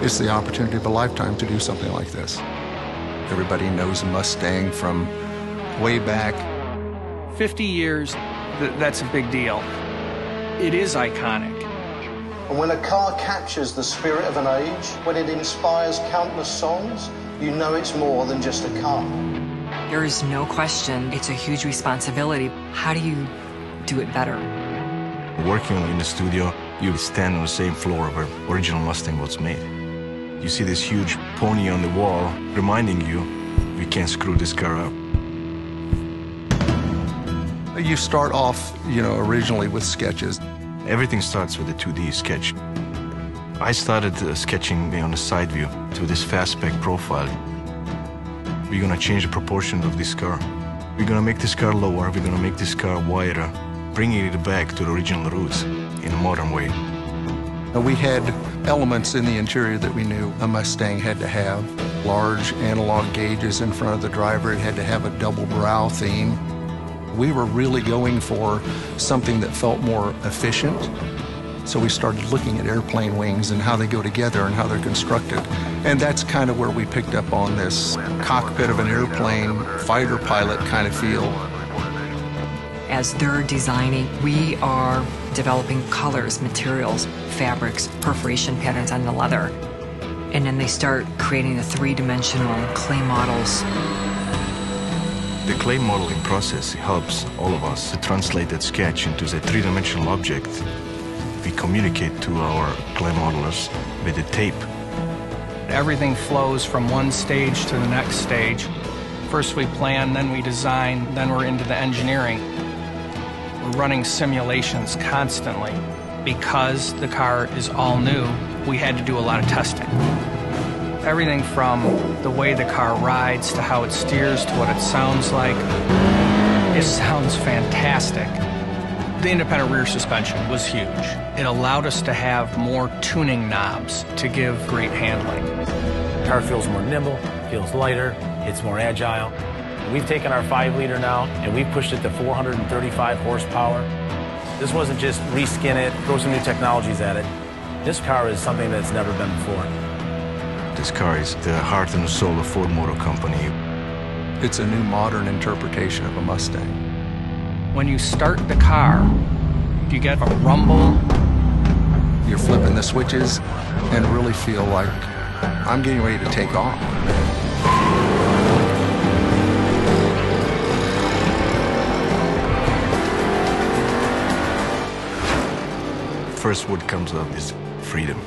It's the opportunity of a lifetime to do something like this. Everybody knows a Mustang from way back. 50 years, that's a big deal. It is iconic. And when a car captures the spirit of an age, when it inspires countless songs, you know it's more than just a car. There is no question it's a huge responsibility. How do you do it better? Working in the studio, you stand on the same floor where original Mustang was made. You see this huge pony on the wall reminding you, we can't screw this car up. You start off, originally with sketches. Everything starts with a 2D sketch. I started sketching on the side view to this fastback profile. We're gonna change the proportions of this car. We're gonna make this car lower, we're gonna make this car wider, bringing it back to the original roots in a modern way. We had elements in the interior that we knew a Mustang had to have. Large analog gauges in front of the driver. It had to have a double brow theme. We were really going for something that felt more efficient. So we started looking at airplane wings and how they go together and how they're constructed. And that's kind of where we picked up on this cockpit of an airplane, fighter pilot kind of feel. As they're designing, we are developing colors, materials, fabrics, perforation patterns on the leather. And then they start creating the three-dimensional clay models. The clay modeling process helps all of us to translate that sketch into a three-dimensional object. We communicate to our clay modelers with the tape. Everything flows from one stage to the next stage. First we plan, then we design, then we're into the engineering. We're running simulations constantly. Because the car is all new, we had to do a lot of testing. Everything from the way the car rides to how it steers to what it sounds like. It sounds fantastic. The independent rear suspension was huge. It allowed us to have more tuning knobs to give great handling. The car feels more nimble, feels lighter, it's more agile. We've taken our 5-liter now and we've pushed it to 435 horsepower. This wasn't just reskin it, throw some new technologies at it. This car is something that's never been before. This car is the heart and soul of Ford Motor Company. It's a new modern interpretation of a Mustang. When you start the car, you get a rumble. You're flipping the switches and really feel like I'm getting ready to take off. First word comes up is freedom.